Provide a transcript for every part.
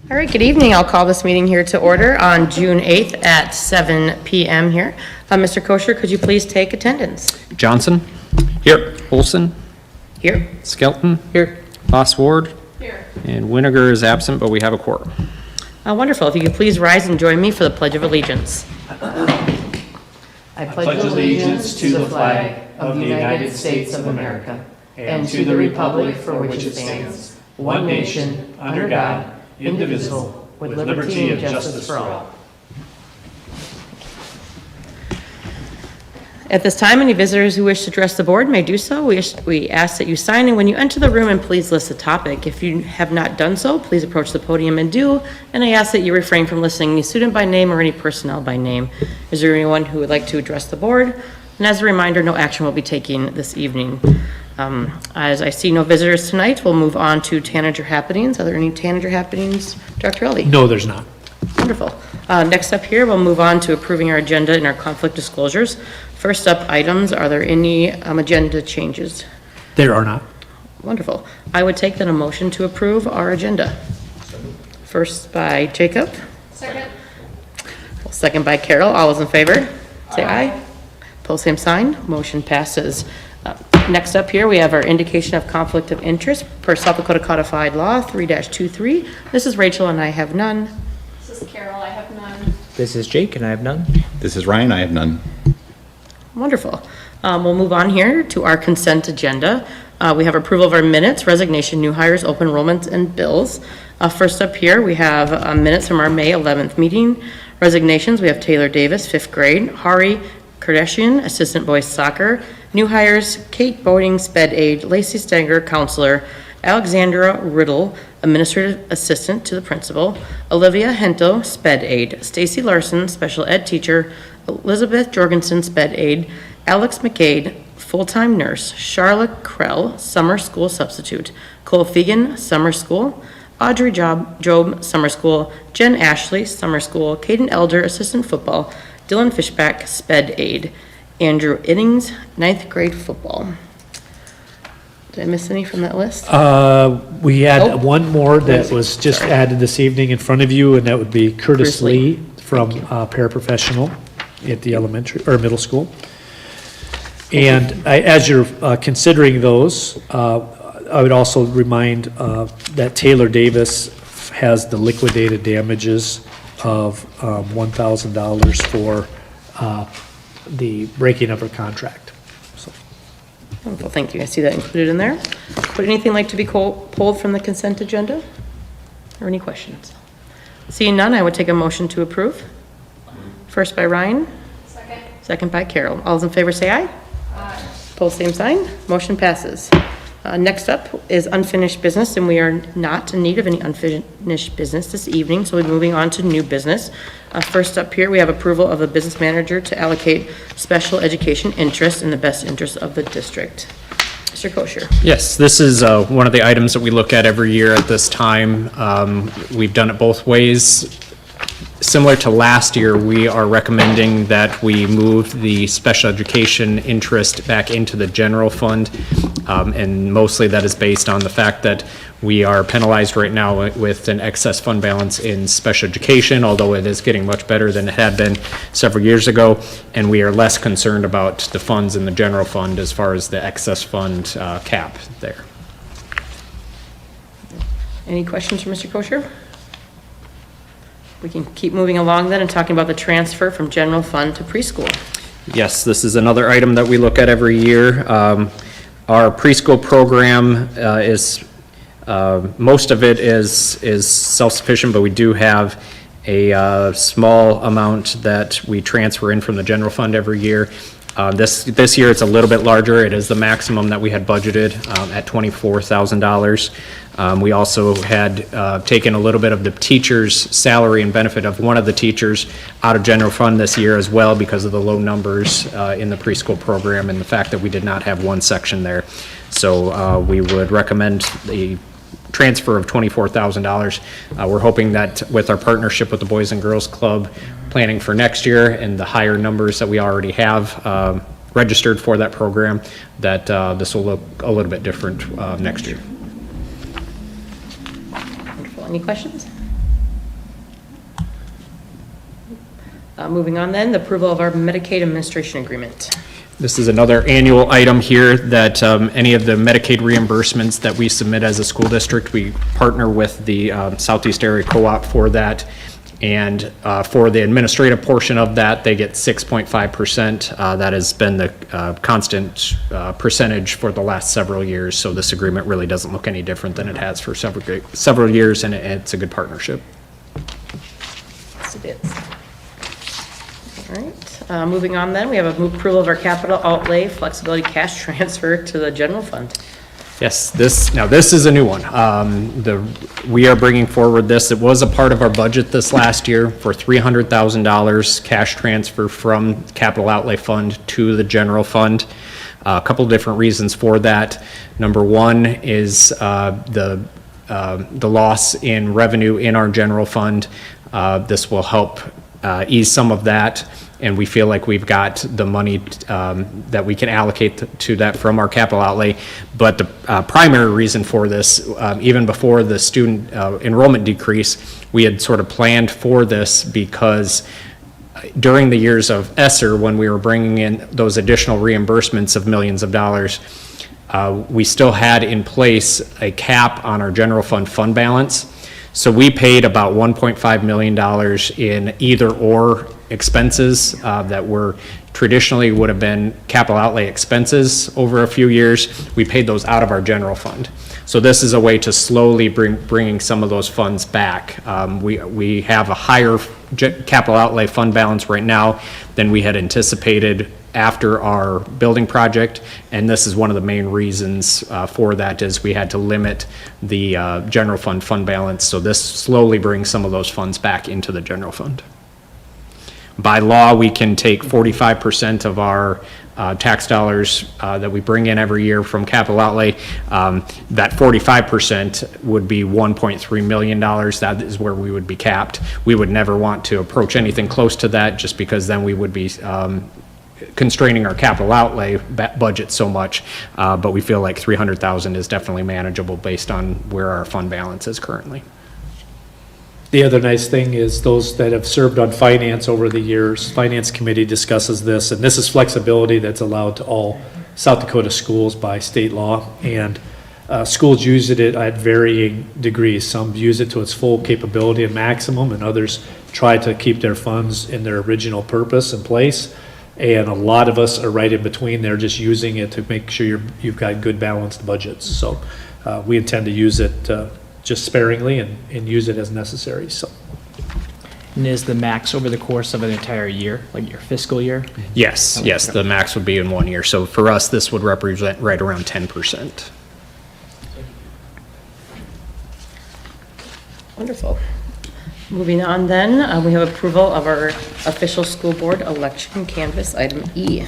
All right, good evening. I'll call this meeting here to order on June 8th at 7 p.m. here. Mr. Kosher, could you please take attendance? Johnson? Here. Olson? Here. Skelton? Here. Boss Ward? Here. And Winiger is absent, but we have a quorum. Wonderful. If you could please rise and join me for the Pledge of Allegiance. I pledge allegiance to the flag of the United States of America and to the republic for which it stands, one nation, under God, indivisible, with liberty and justice for all. At this time, any visitors who wish to address the board may do so. We ask that you sign in when you enter the room and please list the topic. If you have not done so, please approach the podium and do. And I ask that you refrain from listing any student by name or any personnel by name. Is there anyone who would like to address the board? And as a reminder, no action will be taken this evening. As I see no visitors tonight, we'll move on to Tanager happenings. Are there any Tanager happenings, Dr. Eldy? No, there's not. Wonderful. Next up here, we'll move on to approving our agenda and our conflict disclosures. First up items, are there any agenda changes? There are not. Wonderful. I would take then a motion to approve our agenda. First by Jacob. Second. Second by Carol. All those in favor? Say aye. Pull same sign. Motion passes. Next up here, we have our indication of conflict of interest per South Dakota Codified Law 3-23. This is Rachel and I have none. This is Carol, I have none. This is Jake, and I have none. This is Ryan, I have none. Wonderful. We'll move on here to our consent agenda. We have approval of our minutes, resignation, new hires, open enrollments, and bills. First up here, we have minutes from our May 11th meeting. Resignations, we have Taylor Davis, 5th grade, Hari Kardashian, assistant boys soccer. New hires, Kate Boating, sped aide, Lacey Stenger, counselor, Alexandra Riddle, administrative assistant to the principal, Olivia Hento, sped aide, Stacy Larson, special ed teacher, Elizabeth Jorgensen, sped aide, Alex McCade, full-time nurse, Charlotte Krell, summer school substitute, Cole Fegan, summer school, Audrey Job, summer school, Jen Ashley, summer school, Caden Elder, assistant football, Dylan Fishback, sped aide, Andrew Innings, 9th grade football. Did I miss any from that list? We had one more that was just added this evening in front of you, and that would be Curtis Lee from paraprofessional at the elementary or middle school. And as you're considering those, I would also remind that Taylor Davis has the liquidated damages of $1,000 for the breaking of her contract. So. Wonderful, thank you. I see that included in there. Would anything like to be pulled from the consent agenda? Or any questions? Seeing none, I would take a motion to approve. First by Ryan. Second. Second by Carol. All those in favor say aye. Aye. Pull same sign. Motion passes. Next up is unfinished business, and we are not in need of any unfinished business this evening, so we're moving on to new business. First up here, we have approval of the business manager to allocate special education interest in the best interest of the district. Mr. Kosher. Yes, this is one of the items that we look at every year at this time. We've done it both ways. Similar to last year, we are recommending that we move the special education interest back into the general fund. And mostly that is based on the fact that we are penalized right now with an excess fund balance in special education, although it is getting much better than it had been several years ago. And we are less concerned about the funds in the general fund as far as the excess fund cap there. Any questions for Mr. Kosher? We can keep moving along then and talking about the transfer from general fund to preschool. Yes, this is another item that we look at every year. Our preschool program is, most of it is self-sufficient, but we do have a small amount that we transfer in from the general fund every year. This year it's a little bit larger. It is the maximum that we had budgeted at $24,000. We also had taken a little bit of the teacher's salary and benefit of one of the teachers out of general fund this year as well because of the low numbers in the preschool program and the fact that we did not have one section there. So we would recommend the transfer of $24,000. We're hoping that with our partnership with the Boys and Girls Club, planning for next year and the higher numbers that we already have registered for that program, that this will look a little bit different next year. Wonderful. Any questions? Moving on then, the approval of our Medicaid administration agreement. This is another annual item here that any of the Medicaid reimbursements that we submit as a school district, we partner with the Southeast Area Co-op for that. And for the administrative portion of that, they get 6.5%. That has been the constant percentage for the last several years. So this agreement really doesn't look any different than it has for several years, and it's a good partnership. Yes, it is. All right, moving on then, we have approval of our capital outlay flexibility cash transfer to the general fund. Yes, this is a new one. We are bringing forward this. It was a part of our budget this last year for $300,000 cash transfer from capital outlay fund to the general fund. A couple different reasons for that. Number one is the loss in revenue in our general fund. This will help ease some of that, and we feel like we've got the money that we can allocate to that from our capital outlay. But the primary reason for this, even before the student enrollment decrease, we had sort of planned for this because during the years of ESSER, when we were bringing in those additional reimbursements of millions of dollars, we still had in place a cap on our general fund balance. So we paid about $1.5 million in either or expenses that were traditionally would have been capital outlay expenses over a few years. We paid those out of our general fund. So this is a way to slowly bringing some of those funds back. We have a higher capital outlay fund balance right now than we had anticipated after our building project, and this is one of the main reasons for that is we had to limit the general fund balance, so this slowly brings some of those funds back into the general fund. By law, we can take 45% of our tax dollars that we bring in every year from capital outlay. That 45% would be $1.3 million. That is where we would be capped. We would never want to approach anything close to that just because then we would be constraining our capital outlay budget so much, but we feel like 300,000 is definitely manageable based on where our fund balance is currently. The other nice thing is those that have served on finance over the years, Finance Committee discusses this, and this is flexibility that's allowed to all South Dakota schools by state law, and schools use it at varying degrees. Some use it to its full capability and maximum, and others try to keep their funds in their original purpose and place. And a lot of us are right in between there, just using it to make sure you've got good balanced budgets. So we intend to use it just sparingly and use it as necessary, so. And is the max over the course of an entire year, like your fiscal year? Yes, the max would be in 1 year. So for us, this would represent right around 10%. Wonderful. Moving on then, we have approval of our official school board election canvas, item E.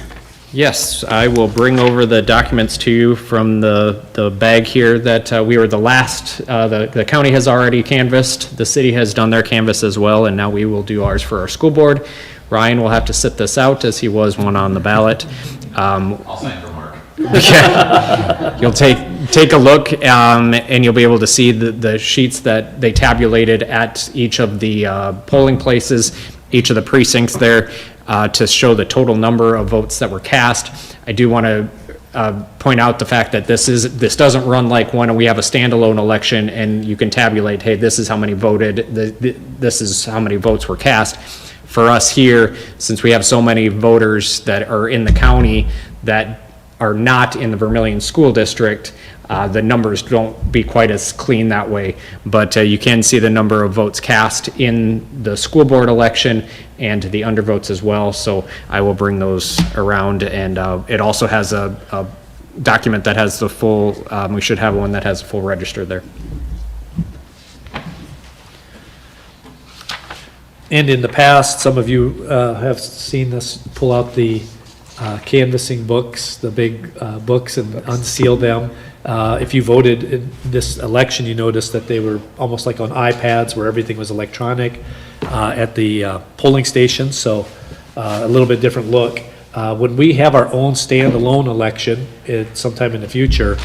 Yes, I will bring over the documents to you from the bag here that we were the last, the county has already canvassed, the city has done their canvass as well, and now we will do ours for our school board. Ryan will have to sit this out as he was one on the ballot. I'll sign for Mark. Yeah. You'll take a look and you'll be able to see the sheets that they tabulated at each of the polling places, each of the precincts there, to show the total number of votes that were cast. I do want to point out the fact that this doesn't run like when we have a standalone election and you can tabulate, hey, this is how many voted, this is how many votes were cast. For us here, since we have so many voters that are in the county that are not in the Vermillion School District, the numbers don't be quite as clean that way. But you can see the number of votes cast in the school board election and the undervotes as well. So I will bring those around, and it also has a document that has the full, we should have one that has a full register there. And in the past, some of you have seen us pull out the canvassing books, the big books, and unseal them. If you voted in this election, you noticed that they were almost like on iPads where everything was electronic at the polling station, so a little bit different look. When we have our own standalone election sometime in the future,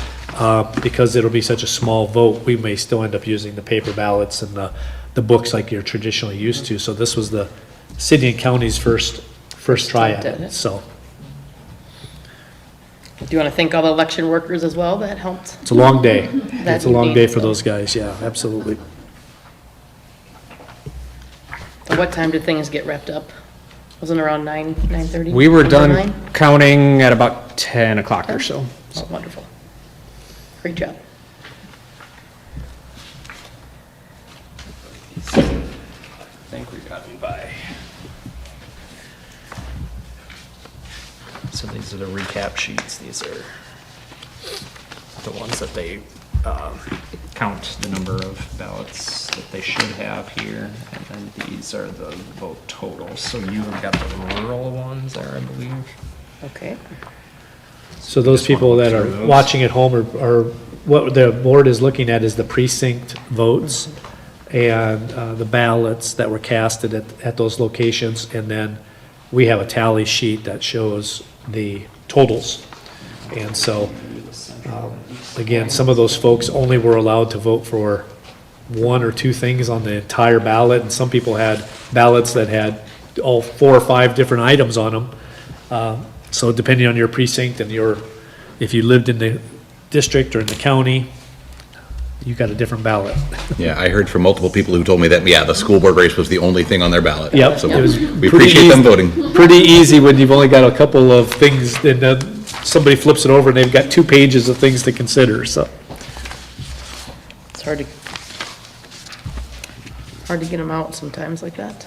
because it'll be such a small vote, we may still end up using the paper ballots and the books like you're traditionally used to. So this was the city and county's first try at attempt at it, it. so. Do you want to thank all the election workers as well that helped? It's a long day. That It's a long evening, day for so. those guys, yeah, absolutely. So what time did things get wrapped up? Wasn't it around 9:30? We were Under done 9? counting at about 10 o'clock or so. Oh, wonderful. Great job. I think we got them by. So these are the recap sheets. These are the ones that they count the number of ballots that they should have here. And then these are the vote totals. So you got the rural ones there, I believe. Okay. So those Just wanna people look that through are those. watching at home are, what the board is looking at is the precinct votes and the ballots that were casted at those locations, and then we have a tally sheet that shows the totals. And so, again, some of those folks only were allowed to vote for one or two things on the entire ballot, and some people had ballots that had all 4 or 5 different items on them. So depending on your precinct and if you lived in the district or in the county, you got a different ballot. Yeah, I heard from multiple people who told me that, yeah, the school board race was the only thing on their ballot. Yep, So it was we pretty appreciate them easy. voting. Pretty easy when you've only got a couple of things, and then somebody flips it over and they've got 2 pages of things to consider, so. It's hard to get them out sometimes like that.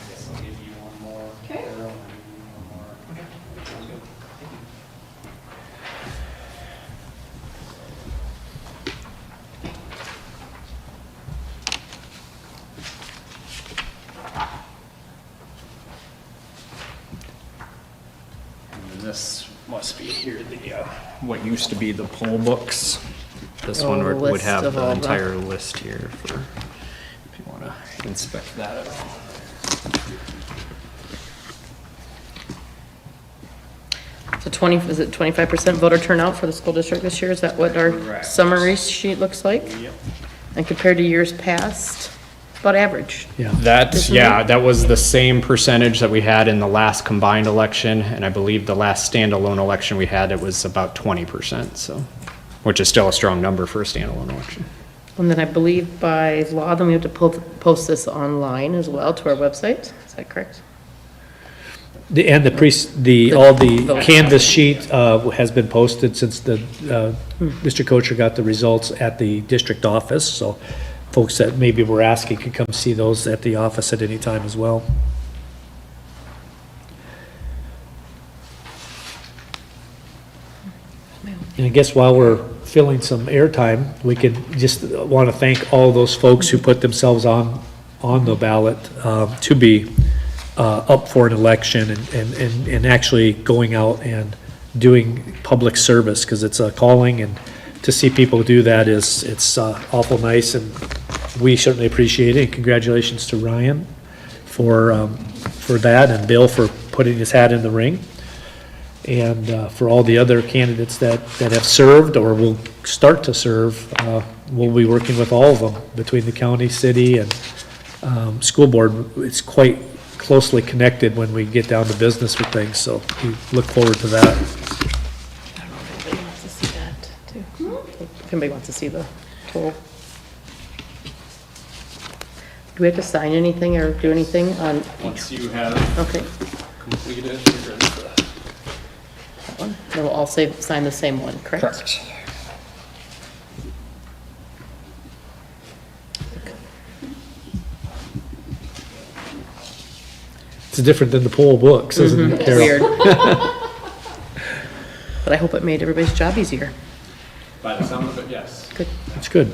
Okay. And this must be here, what used to be the poll books. This one Oh, would list have of the all the- entire list here for, if you want to inspect that at all. So 20, is it 25% voter turnout for the school district this year? Is that what our Correct. summary sheet looks like? Yep. And compared to years past, about average. Yeah, That, yeah, that was the same percentage that we had in the last combined election, and I believe the last standalone election we had, it was about 20%, so, which is still a strong number for a standalone election. And then I believe by law, then we have to post this online as well to our website. Is that correct? and all the canvas sheet has been posted since the Mr. Kocher got the results at the district office, so folks that maybe were asking could come see those at the office at any time as well. And I guess while we're filling some airtime, we could just want to thank all those folks who put themselves on the ballot to be up for an election and actually going out and doing public service, because it's a calling, and to see people do that it's awful nice, and we certainly appreciate it. Congratulations to Ryan for that, and Bill for putting his hat in the ring, and for all the other candidates that have served or will start to serve. We'll be working with all of them between the county, city, and school board. It's quite closely connected when we get down to business with things, so we look forward to that. I don't know if anybody wants to see that too. If anybody wants to see the total. Do we have to sign anything or do anything on? Once you have Okay, completed, here is the. that one. Then we'll all sign the same one, correct? Correct. It's different than the poll books, isn't it, Carol? Weird. But I hope it made everybody's job easier. By the sound of it, yes. Good. It's good.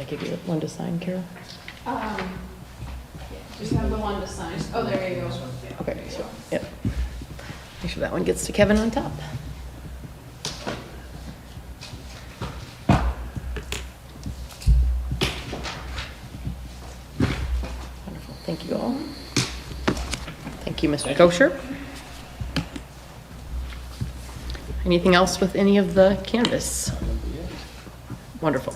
I give you one to sign, Carol? Just have the one to sign. Oh, there you go. Okay, so, yep. Make sure that one gets to Kevin on top. Wonderful, thank you all. Thank you, Mr. Kosher. Anything else with any of the canvas? Wonderful.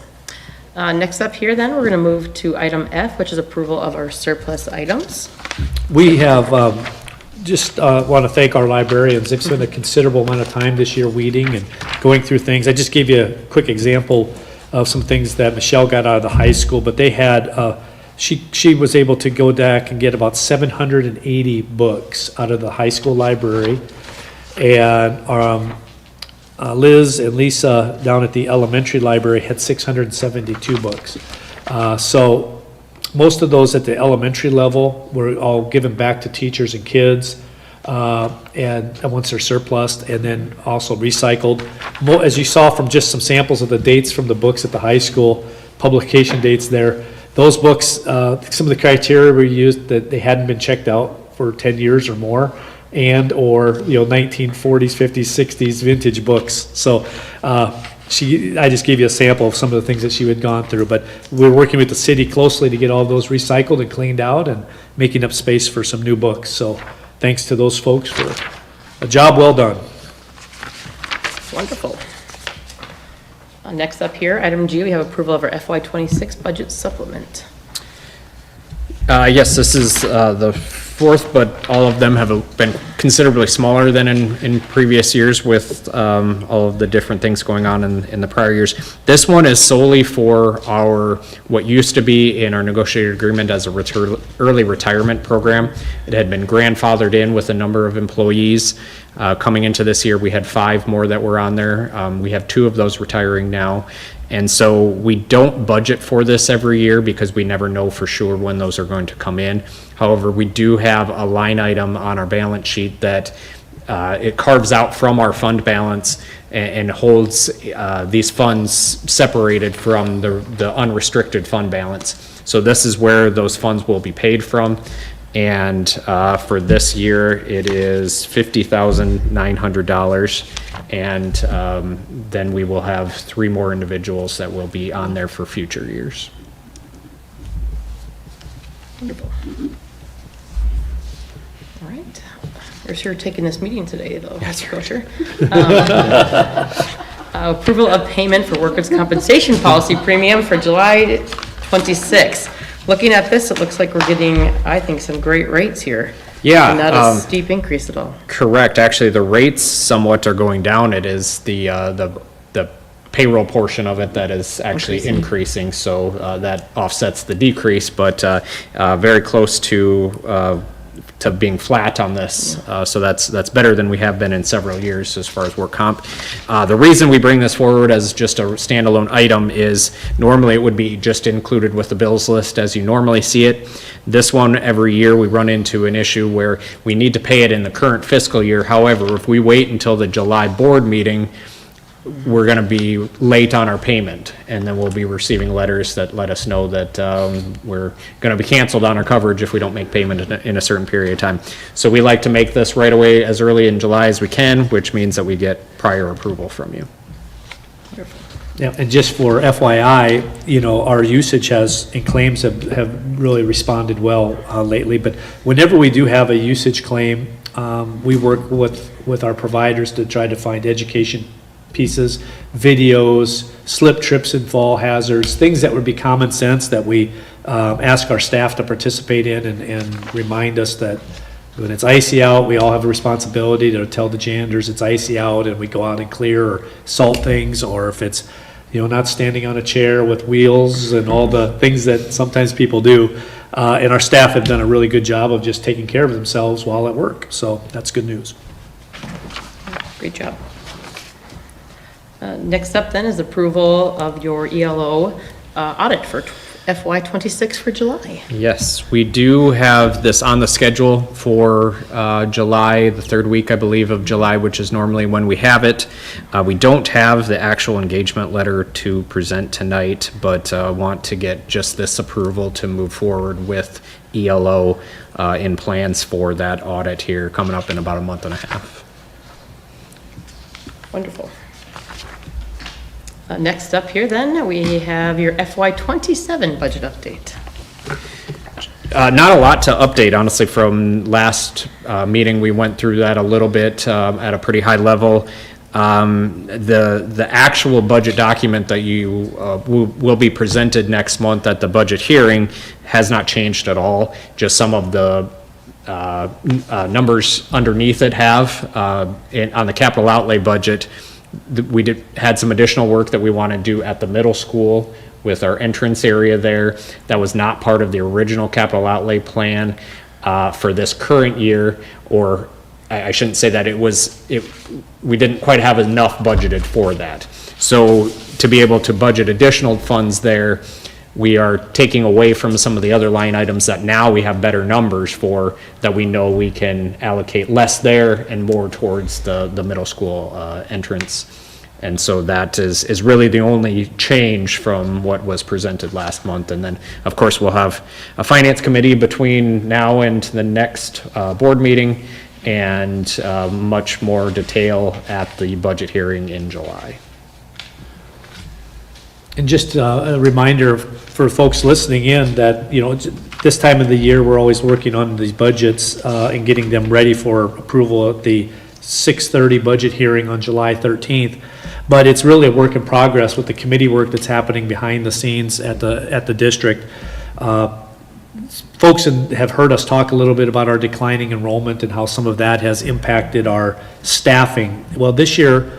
Next up here then, we're going to move to item F, which is approval of our surplus items. We have, just want to thank our librarians. They've spent a considerable amount of time this year weeding and going through things. I just gave you a quick example of some things that Michelle got out of the high school, but they had, she was able to go back and get about 780 books out of the high school library. And Liz and Lisa down at the elementary library had 672 books. So most of those at the elementary level were all given back to teachers and kids, and once they're surplus, and then also recycled. As you saw from just some samples of the dates from the books at the high school, publication dates there, those books, some of the criteria were used that they hadn't been checked out for 10 years or more, and or 1940s, 50s, 60s vintage books. So I just gave you a sample of some of the things that she had gone through, but we're working with the city closely to get all those recycled and cleaned out and making up space for some new books. So thanks to those folks for a job well done. Wonderful. Next up here, item G, we have approval of our FY26 budget supplement. Yes, this is the fourth, but all of them have been considerably smaller than in previous years with all of the different things going on in the prior years. This one is solely for what used to be in our negotiated agreement as a early retirement program. It had been grandfathered in with a number of employees. Coming into this year, we had 5 more that were on there. We have 2 of those retiring now. And so we don't budget for this every year because we never know for sure when those are going to come in. However, we do have a line item on our balance sheet that it carves out from our fund balance and holds these funds separated from the unrestricted fund balance. So this is where those funds will be paid from. And for this year, it is $50,900. And then we will have 3 more individuals that will be on there for future years. Wonderful. All right. You're sure taking this meeting today, though, Mr. Kosher. Approval of payment for workers' compensation policy premium for July 26. Looking at this, it looks like we're getting, I think, some great rates here. Yeah, Not a steep increase at all. Correct. Actually, the rates somewhat are going down. It is the payroll portion of it that is actually increasing, so that offsets the decrease, but very close to being flat on this. So that's better than we have been in several years as far as work comp. The reason we bring this forward as just a standalone item is normally it would be just included with the bills list as you normally see it. This one, every year we run into an issue where we need to pay it in the current fiscal year. However, if we wait until the July board meeting, we're going to be late on our payment, and then we'll be receiving letters that let us know that we're going to be canceled on our coverage if we don't make payment in a certain period of time. So we like to make this right away as early in July as we can, which means that we get prior approval from you. Yeah, and just for FYI, our usage and claims have really responded well lately, but whenever we do have a usage claim, we work with our providers to try to find education pieces, videos, slip, trips and fall hazards, things that would be common sense that we ask our staff to participate in and remind us that when it's icy out, we all have a responsibility to tell the janitors it's icy out and we go out and clear or salt things, or if it's not standing on a chair with wheels and all the things that sometimes people do. And our staff have done a really good job of just taking care of themselves while at work. So that's good news. Great job. Next up then is approval of your ELO audit for FY '26 for July. Yes, we do have this on the schedule for July, the third week, I believe, of July, which is normally when we have it. We don't have the actual engagement letter to present tonight, but want to get just this approval to move forward with ELO in plans for that audit here coming up in about a month and a half. Wonderful. Next up here then, we have your FY '27 budget update. Not a lot to update, honestly, from last meeting. We went through that a little bit at a pretty high level. The actual budget document that you will be presented next month at the budget hearing has not changed at all. Just some of the numbers underneath it have. On the capital outlay budget, we had some additional work that we want to do at the middle school with our entrance area there. That was not part of the original capital outlay plan for this current year, or I shouldn't say that, we didn't quite have enough budgeted for that. So to be able to budget additional funds there, we are taking away from some of the other line items that now we have better numbers for, that we know we can allocate less there and more towards the middle school entrance. And so that is really the only change from what was presented last month. And then, of course, we'll have a finance committee between now and the next board meeting, and much more detail at the budget hearing in July. And just a reminder for folks listening in that, you know, this time of the year, we're always working on these budgets and getting them ready for approval at the 6:30 budget hearing on July 13th. But it's really a work in progress with the committee work that's happening behind the scenes at the district. Folks have heard us talk a little bit about our declining enrollment and how some of that has impacted our staffing. Well, this year,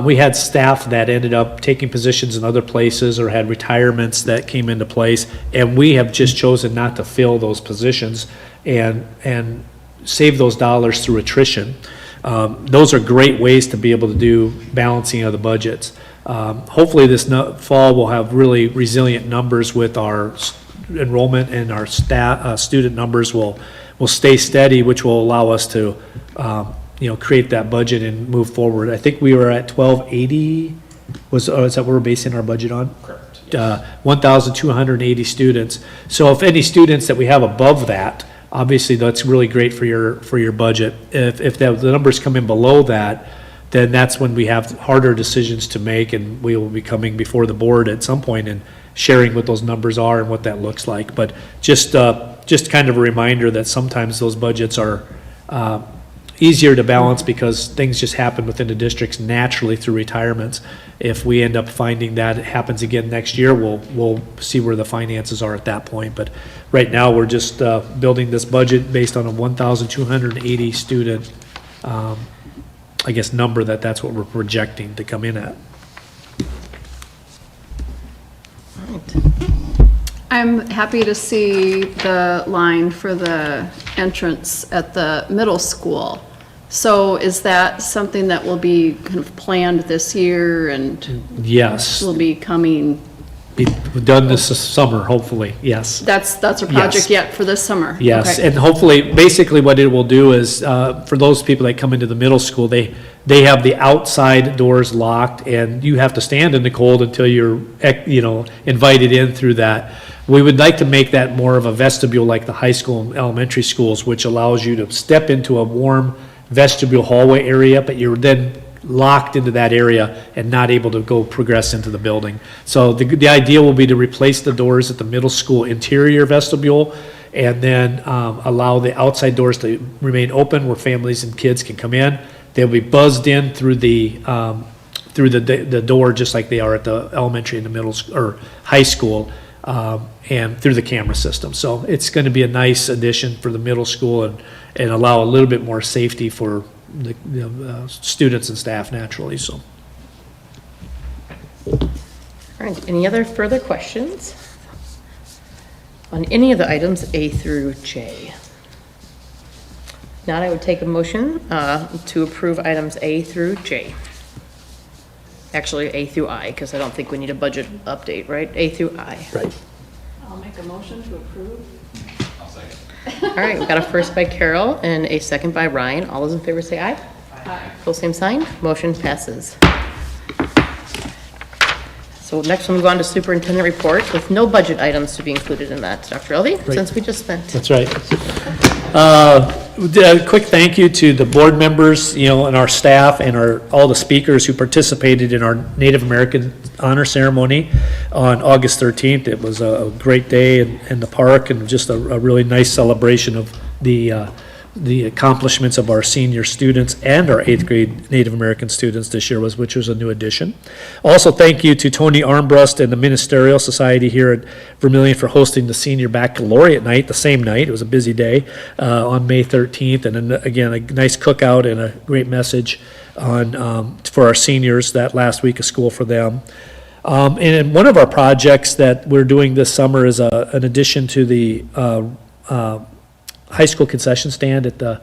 we had staff that ended up taking positions in other places or had retirements that came into place, and we have just chosen not to fill those positions and save those dollars through attrition. Those are great ways to be able to do balancing of the budgets. Hopefully this fall we'll have really resilient numbers with our enrollment, and our student numbers will stay steady, which will allow us to create that budget and move forward. I think we were at 1280, is that what we're basing our budget on? Correct. 1,280 students. So if any students that we have above that, obviously that's really great for your budget. If the numbers come in below that, then that's when we have harder decisions to make, and we will be coming before the board at some point and sharing what those numbers are and what that looks like. But just kind of a reminder that sometimes those budgets are easier to balance because things just happen within the districts naturally through retirements. If we end up finding that it happens again next year, we'll see where the finances are at that point. But right now, we're just building this budget based on a 1,280 student, number that's what we're projecting to come in at. I'm happy to see the line for the entrance at the middle school. So is that something that will be kind of planned this year and Yes, will be coming? be done this summer, hopefully, yes. That's a project yet for this summer? Yes, Okay. and hopefully, basically what it will do is, for those people that come into the middle school, they have the outside doors locked, and you have to stand in the cold until you're, invited in through that. We would like to make that more of a vestibule like the high school and elementary schools, which allows you to step into a warm vestibule hallway area, but you're then locked into that area and not able to go progress into the building. So the idea will be to replace the doors at the middle school interior vestibule, and then allow the outside doors to remain open where families and kids can come in. They'll be buzzed in through the door, just like they are at the elementary and the middle or high school, and through the camera system. So it's going to be a nice addition for the middle school and allow a little bit more safety for the students and staff naturally. So. All right, any other further questions on any of the items A through J? Not, I would take a motion to approve items A through J. Actually, A through I, because I don't think we need a budget update, right? A through I. Right. I'll make a motion to approve. All right, we got a first by Carol and a second by Ryan. All those in favor say aye. Aye. Pull same sign, motion passes. So next we'll move on to superintendent report with no budget items to be included in that. Dr. Elvey, since we just spent. That's right. A quick thank you to the board members, and our staff and all the speakers who participated in our Native American honor ceremony on August 13th. It was a great day in the park and just a really nice celebration of the accomplishments of our senior students and our 8th grade Native American students this year, which was a new addition. Also, thank you to Tony Armbrust and the Ministerial Society here at Vermillion for hosting the senior baccalaureate night, the same night. It was a busy day on May 13th. And then again, a nice cookout and a great message for our seniors that last week of school for them. And one of our projects that we're doing this summer is an addition to the high school concession stand at the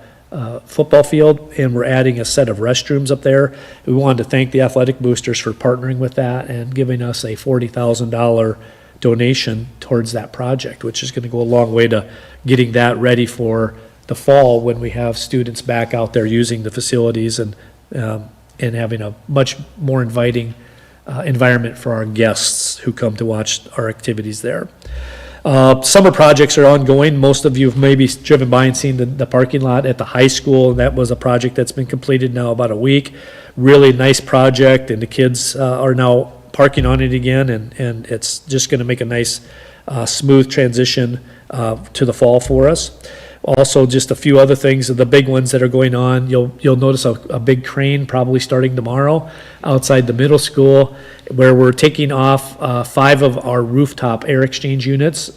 football field, and we're adding a set of restrooms up there. We wanted to thank the athletic boosters for partnering with that and giving us a $40,000 donation towards that project, which is going to go a long way to getting that ready for the fall when we have students back out there using the facilities and having a much more inviting environment for our guests who come to watch our activities there. Summer projects are ongoing. Most of you have maybe driven by and seen the parking lot at the high school. That was a project that's been completed now about a week. Really nice project, and the kids are now parking on it again, and it's just going to make a nice, smooth transition to the fall for us. Also, just a few other things, the big ones that are going on. You'll notice a big crane probably starting tomorrow outside the middle school, where we're taking off 5 of our rooftop air exchange units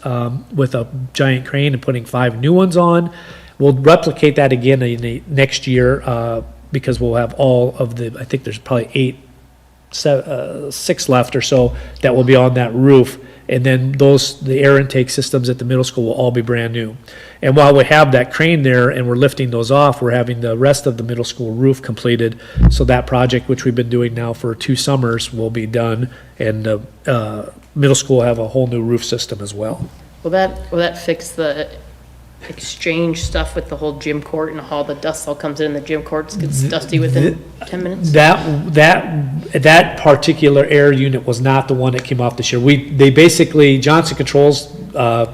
with a giant crane and putting 5 new ones on. We'll replicate that again in the next year because we'll have all of I think there's probably 6 left or so that will be on that roof. And then the air intake systems at the middle school will all be brand new. And while we have that crane there and we're lifting those off, we're having the rest of the middle school roof completed. So that project, which we've been doing now for 2 summers, will be done. And the middle school will have a whole new roof system as well. Will that fix the exchange stuff with the whole gym court and all the dust all comes in the gym court, gets dusty within 10 minutes? That particular air unit was not the one that came off this year. They basically, Johnson Controls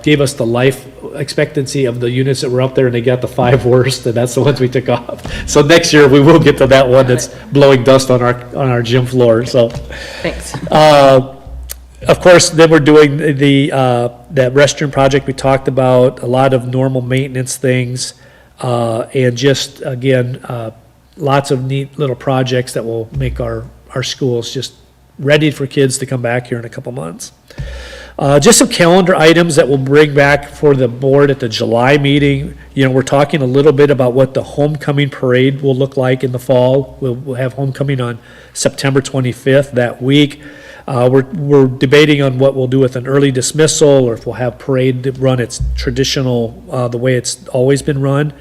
gave us the life expectancy of the units that were up there, and they got the 5 worst, and that's the ones we took off. So next year we will get to that one that's blowing dust on our gym floor. So Thanks. of course, then we're doing that restroom project we talked about, a lot of normal maintenance things, and just, again, lots of neat little projects that will make our schools just ready for kids to come back here in a couple months. Just some calendar items that we'll bring back for the board at the July meeting. We're talking a little bit about what the homecoming parade will look like in the fall. We'll have homecoming on September 25th that week. We're debating on what we'll do with an early dismissal, or if we'll have parade run its traditional, the way it's always been run.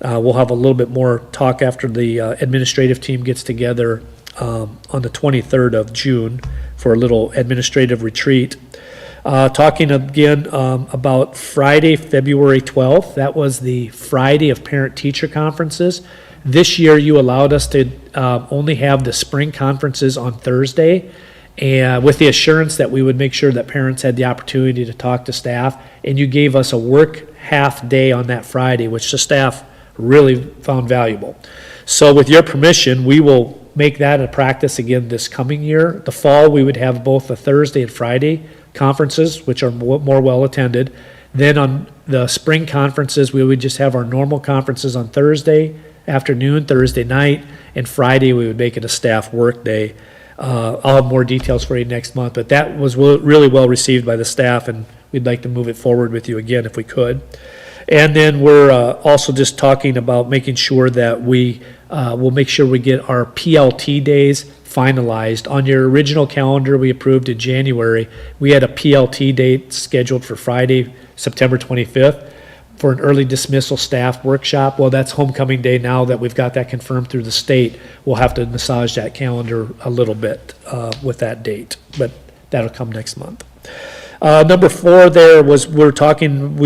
We'll have a little bit more talk after the administrative team gets together on the 23rd of June for a little administrative retreat. Talking again about Friday, February 12th. That was the Friday of parent-teacher conferences. This year, you allowed us to only have the spring conferences on Thursday, and with the assurance that we would make sure that parents had the opportunity to talk to staff, and you gave us a work half day on that Friday, which the staff really found valuable. So with your permission, we will make that a practice again this coming year. The fall, we would have both the Thursday and Friday conferences, which are more well-attended. Then on the spring conferences, we would just have our normal conferences on Thursday afternoon, Thursday night, and Friday we would make it a staff work day. I'll have more details for you next month, but that was really well received by the staff, and we'd like to move it forward with you again if we could. And then we're also just talking about making sure that we will make sure we get our PLT days finalized. On your original calendar we approved in January, we had a PLT date scheduled for Friday, September 25th for an early dismissal staff workshop. Well, that's homecoming day now that we've got that confirmed through the state. We'll have to massage that calendar a little bit with that date, but that'll come next month. Number 4 there was, we were talking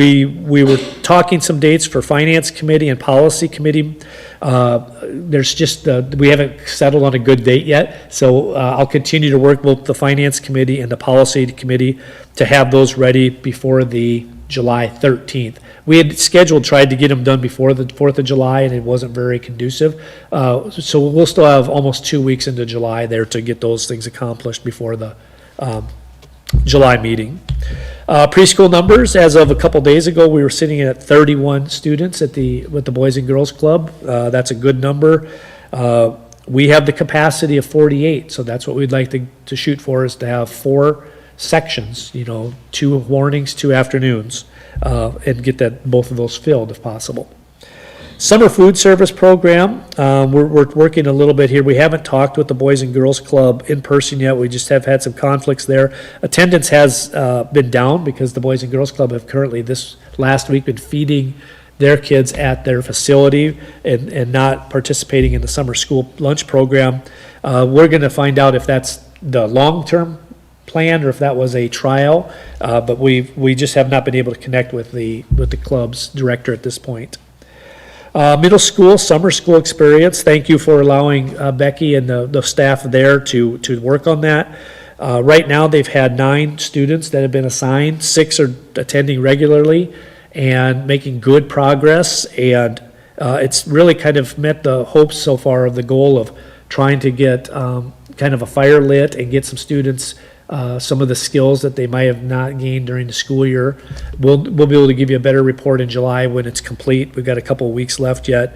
some dates for Finance Committee and Policy Committee. There's just, we haven't settled on a good date yet, so I'll continue to work with the Finance Committee and the Policy Committee to have those ready before the July 13th. We had tried to get them done before the 4th of July, and it wasn't very conducive. So we'll still have almost 2 weeks into July there to get those things accomplished before the July meeting. Preschool numbers, as of a couple days ago, we were sitting at 31 students with the Boys and Girls Club. That's a good number. We have the capacity of 48, so that's what we'd like to shoot for, is to have 4 sections, 2 mornings, 2 afternoons, and get both of those filled if possible. Summer food service program, we're working a little bit here. We haven't talked with the Boys and Girls Club in person yet. We just have had some conflicts there. Attendance has been down because the Boys and Girls Club have currently this last week been feeding their kids at their facility and not participating in the summer school lunch program. We're going to find out if that's the long-term plan or if that was a trial, but we just have not been able to connect with the club's director at this point. Middle school, summer school experience, thank you for allowing Becky and the staff there to work on that. Right now, they've had 9 students that have been assigned, 6 are attending regularly and making good progress, and it's really kind of met the hopes so far of the goal of trying to get kind of a fire lit and get some students some of the skills that they might have not gained during the school year. We'll be able to give you a better report in July when it's complete. We've got a couple of weeks left yet.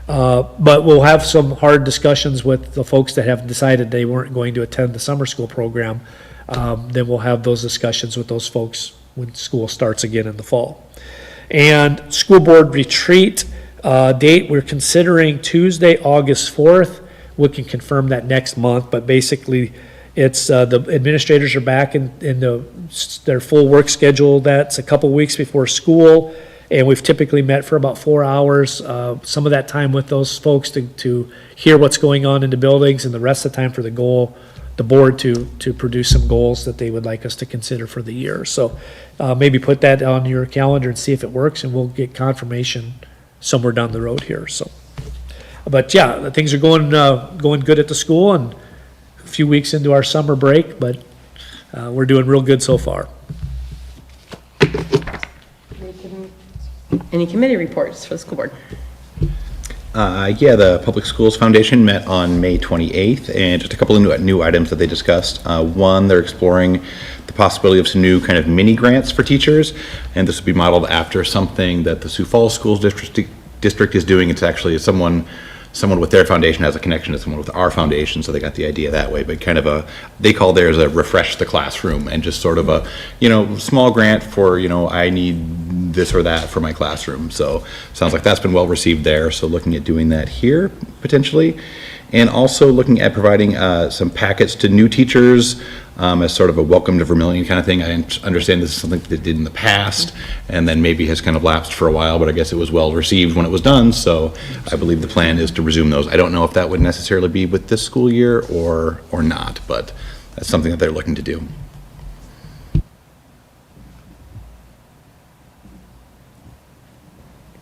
But we'll have some hard discussions with the folks that have decided they weren't going to attend the summer school program. Then we'll have those discussions with those folks when school starts again in the fall. And school board retreat date, we're considering Tuesday, August 4th. We can confirm that next month, but basically it's the administrators are back in their full work schedule. That's a couple weeks before school, and we've typically met for about 4 hours. Some of that time with those folks to hear what's going on in the buildings, and the rest of the time for the board to produce some goals that they would like us to consider for the year. So maybe put that on your calendar and see if it works, and we'll get confirmation somewhere down the road here. So, but yeah, things are going good at the school, and a few weeks into our summer break, but we're doing real good so far. Any committee reports for the school board? Yeah, the Public Schools Foundation met on May 28th, and just a couple of new items that they discussed. One, they're exploring the possibility of some new kind of mini grants for teachers, and this will be modeled after something that the Sioux Falls Schools District is doing. It's actually someone with their foundation has a connection to someone with our foundation, so they got the idea that way. But kind of they call theirs a refresh the classroom, and just sort of a, small grant for, I need this or that for my classroom. So sounds like that's been well received there. So looking at doing that here potentially, and also looking at providing some packets to new teachers as sort of a welcome to Vermillion kind of thing. I understand this is something they did in the past, and then maybe has kind of lapsed for a while, but I guess it was well received when it was done, so I believe the plan is to resume those. I don't know if that would necessarily be with this school year or not, but that's something that they're looking to do.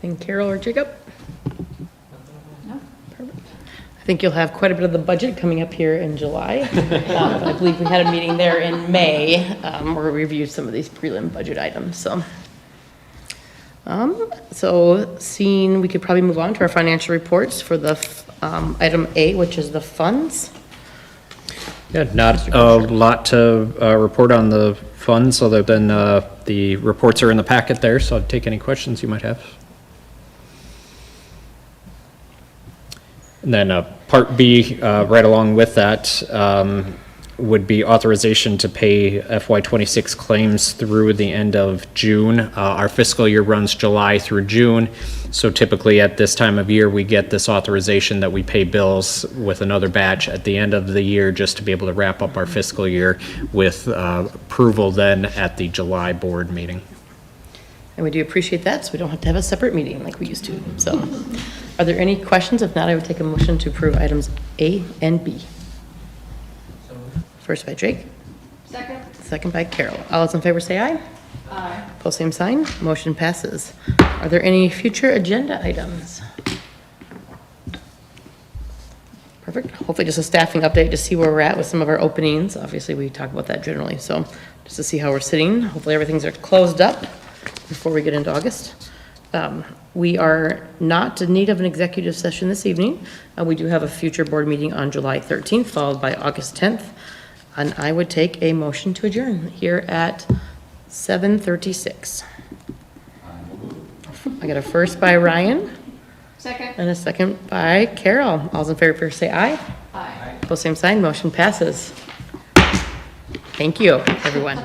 Anything, Carol or Jacob? No. Perfect. I think you'll have quite a bit of the budget coming up here in July. I believe we had a meeting there in May where we reviewed some of these prelim budget items. So seeing, we could probably move on to our financial reports for the item A, which is the funds. Yeah, not a lot to report on the funds, other than the reports are in the packet there, so I'd take any questions you might have. And then Part B, right along with that, would be authorization to pay FY26 claims through the end of June. Our fiscal year runs July through June, so typically at this time of year, we get this authorization that we pay bills with another batch at the end of the year, just to be able to wrap up our fiscal year with approval then at the July board meeting. And we do appreciate that, so we don't have to have a separate meeting like we used to. So are there any questions? If not, I would take a motion to approve items A and B. First by Drake. Second. Second by Carol. All those in favor say aye. Aye. Post same sign, motion passes. Are there any future agenda items? Perfect. Hopefully just a staffing update to see where we're at with some of our openings. Obviously, we talk about that generally, so just to see how we're sitting. Hopefully, everything's closed up before we get into August. We are not in need of an executive session this evening. We do have a future board meeting on July 13th, followed by August 10th. And I would take a motion to adjourn here at 7:36. I got a first by Ryan. Second? And a second by Carol. All's in favor, say aye. Aye. Post same sign, motion passes. Thank you, everyone.